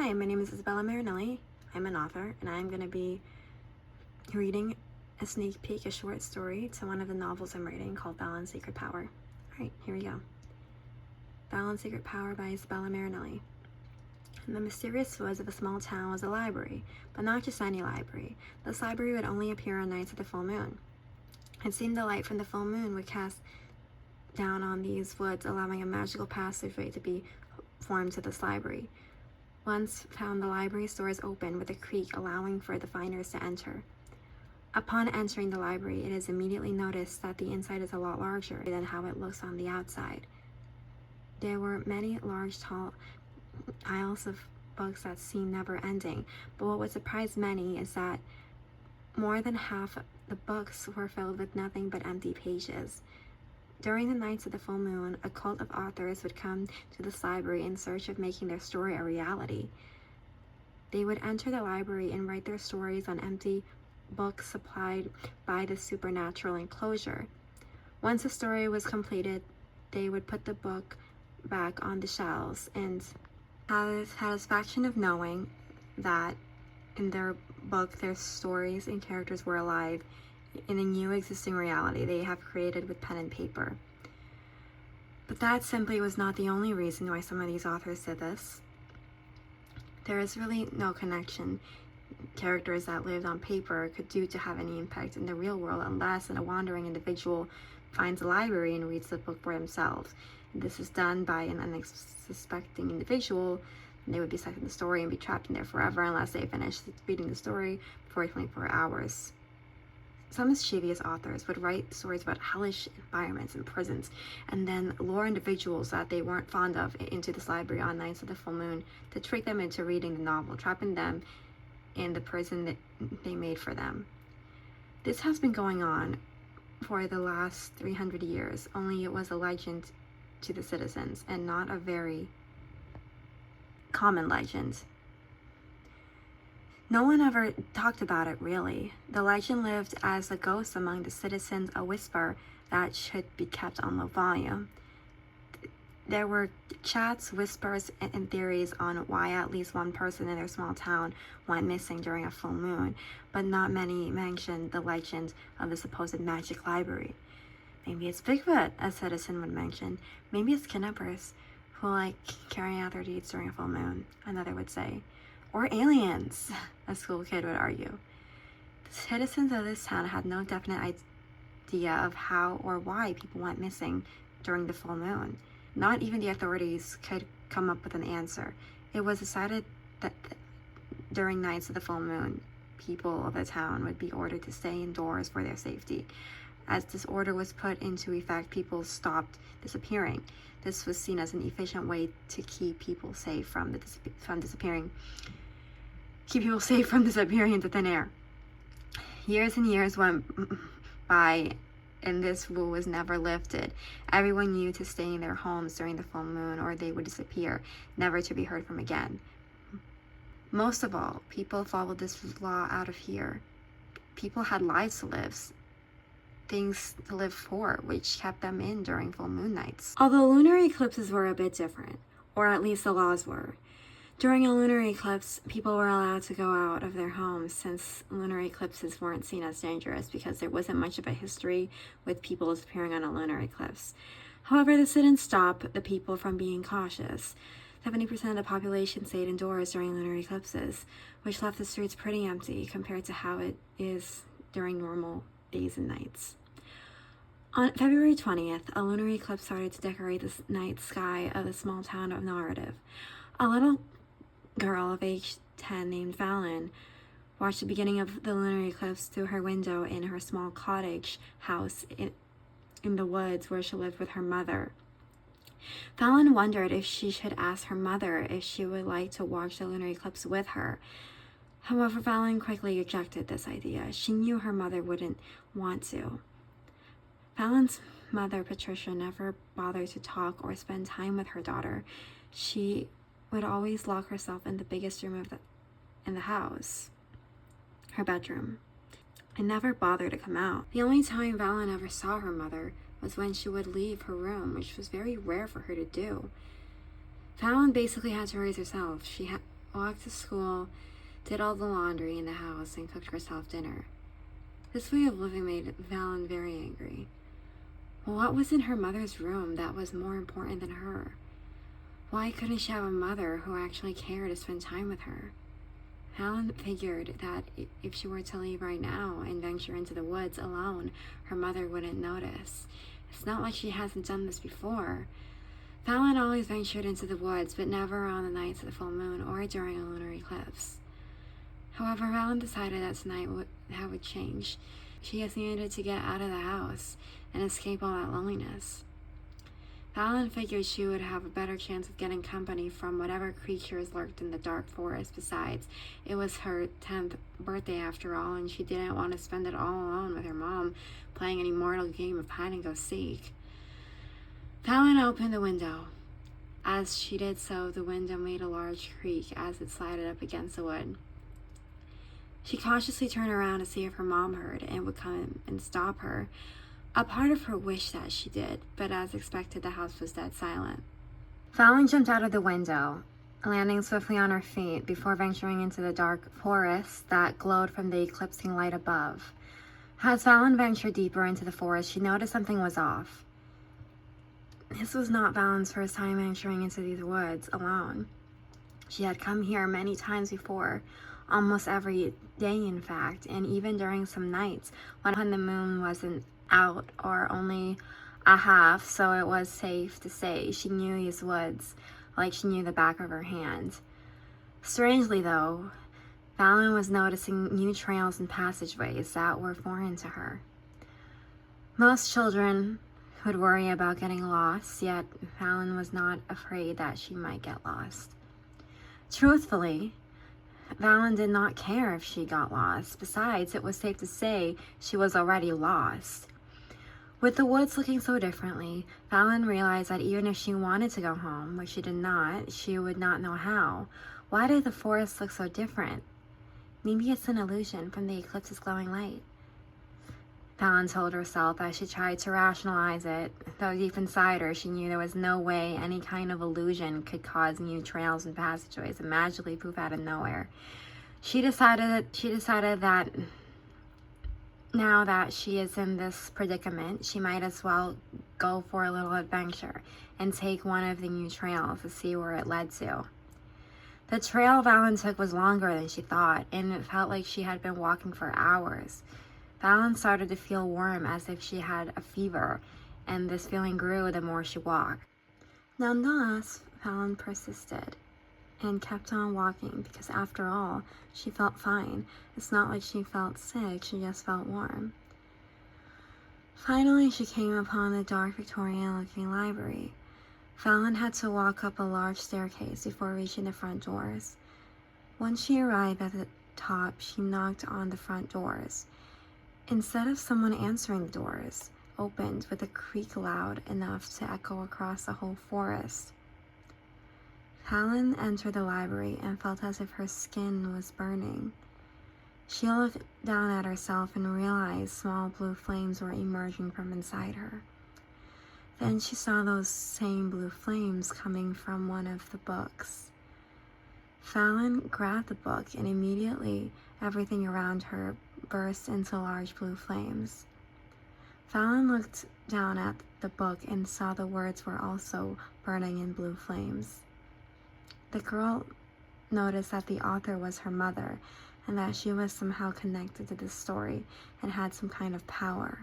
Hi, my name is Isabella Marinelli. I'm an author, and I'm going to be reading a sneak peek, a short story to one of the novels I'm writing called Vallyn's Secret Power. Alright, here we go. Vallyn's Secret Power by Isabella Marinelli. In the mysterious woods of a small town was a library, but not just any library. This library would only appear on nights of the full moon. It seemed the light from the full moon would cast down on these woods, allowing a magical passageway to be formed to this library. Once found, the library's doors open with a creak, allowing for the finders to enter. Upon entering the library, it is immediately noticed that the inside is a lot larger than how it looks on the outside. There were many large, tall aisles of books that seemed never-ending, but what would surprise many is that more than half the books were filled with nothing but empty pages. During the nights of the full moon, a cult of authors would come to this library in search of making their story a reality. They would enter the library and write their stories on empty books supplied by the supernatural enclosure. Once the story was completed, they would put the book back on the shelves and have the satisfaction of knowing that in their book, their stories and characters were alive in a new existing reality they have created with pen and paper. But that simply was not the only reason why some of these authors did this. There is really no connection characters that lived on paper could do to have any impact in the real world unless a wandering individual finds a library and reads the book for themselves. This is done by an unsuspecting individual, and they would be stuck in the story and be trapped in there forever unless they finish reading the story before 24 hours. Some mischievous authors would write stories about hellish environments and prisons, and then lure individuals that they weren't fond of into this library on nights of the full moon to trick them into reading the novel, trapping them in the prison that they made for them. This has been going on for the last 300 years, only it was a legend to the citizens and not a very common legend. No one ever talked about it, really. The legend lived as a ghost among the citizens, a whisper that should be kept on low volume. There were chats, whispers, and theories on why at least one person in their small town went missing during a full moon, but not many mentioned the legend of the supposed magic library. Maybe it's Bigfoot, a citizen would mention. Maybe it's kidnappers who like carrying out their deeds during a full moon, another would say. Or aliens, a school kid would argue. The citizens of this town had no definite idea of how or why people went missing during the full moon. Not even the authorities could come up with an answer. It was decided that during nights of the full moon, people of the town would be ordered to stay indoors for their safety. As this order was put into effect, people stopped disappearing. This was seen as an efficient way to keep people safe from disappearing into thin air. Years and years went by, and this rule was never lifted. Everyone knew to stay in their homes during the full moon, or they would disappear, never to be heard from again. Most of all, people followed this law out of fear. People had lives to live, things to live for, which kept them in during full moon nights. Although lunar eclipses were a bit different, or at least the laws were. During a lunar eclipse, people were allowed to go out of their homes since lunar eclipses weren't seen as dangerous because there wasn't much of a history with people disappearing on a lunar eclipse. However, this didn't stop the people from being cautious. 70% of the population stayed indoors during lunar eclipses, which left the streets pretty empty compared to how it is during normal days and nights. On February 20th, a lunar eclipse started to decorate the night sky of the small town of Narrative. A little girl of age 10 named Vallyn watched the beginning of the lunar eclipse through her window in her small cottage house in the woods where she lived with her mother. Vallyn wondered if she should ask her mother if she would like to watch the lunar eclipse with her. However, Vallyn quickly rejected this idea. She knew her mother wouldn't want to. Vallyn's mother, Patricia, never bothered to talk or spend time with her daughter. She would always lock herself in the biggest room in the house, her bedroom, and never bothered to come out. The only time Vallyn ever saw her mother was when she would leave her room, which was very rare for her to do. Vallyn basically had to raise herself. She walked to school, did all the laundry in the house, and cooked herself dinner. This way of living made Vallyn very angry. Well, what was in her mother's room that was more important than her? Why couldn't she have a mother who actually cared to spend time with her? Vallyn figured that if she were to leave right now and venture into the woods alone, her mother wouldn't notice. It's not like she hasn't done this before. Vallyn always ventured into the woods, but never on the nights of the full moon or during a lunar eclipse. However, Vallyn decided that tonight that would change. She just needed to get out of the house and escape all that loneliness. Vallyn figured she would have a better chance of getting company from whatever creatures lurked in the dark forest. Besides, it was her 10th birthday after all, and she didn't want to spend it all alone with her mom playing an immortal game of hide-and-go-seek. Vallyn opened the window. As she did so, the window made a large creak as it slided up against the wood. She cautiously turned around to see if her mom heard and would come and stop her. A part of her wished that she did, but as expected, the house was dead silent. Vallyn jumped out of the window, landing swiftly on her feet before venturing into the dark forest that glowed from the eclipsing light above. As Vallyn ventured deeper into the forest, she noticed something was off. This was not Vallyn's first time venturing into these woods alone. She had come here many times before, almost every day in fact, and even during some nights when the moon wasn't out or only a half, so it was safe to say she knew these woods like she knew the back of her hand. Strangely though, Vallyn was noticing new trails and passageways that were foreign to her. Most children would worry about getting lost, yet Vallyn was not afraid that she might get lost. Truthfully, Vallyn did not care if she got lost. Besides, it was safe to say she was already lost. With the woods looking so differently, Vallyn realized that even if she wanted to go home, which she did not, she would not know how. Why did the forest look so different? Maybe it's an illusion from the eclipse's glowing light. Vallyn told herself as she tried to rationalize it, though deep inside her she knew there was no way any kind of illusion could cause new trails and passageways and magically poof out of nowhere. She decided that now that she is in this predicament, she might as well go for a little adventure and take one of the new trails to see where it led to. The trail Vallyn took was longer than she thought, and it felt like she had been walking for hours. Vallyn started to feel warm as if she had a fever, and this feeling grew the more she walked. Nonetheless, Vallyn persisted and kept on walking because after all, she felt fine. It's not like she felt sick, she just felt warm. Finally, she came upon the dark Victorian-looking library. Vallyn had to walk up a large staircase before reaching the front doors. Once she arrived at the top, she knocked on the front doors. Instead of someone answering, the doors opened with a creak loud enough to echo across the whole forest. Vallyn entered the library and felt as if her skin was burning. She looked down at herself and realized small blue flames were emerging from inside her. Then she saw those same blue flames coming from one of the books. Vallyn grabbed the book and immediately everything around her burst into large blue flames. Vallyn looked down at the book and saw the words were also burning in blue flames. The girl noticed that the author was her mother and that she was somehow connected to this story and had some kind of power.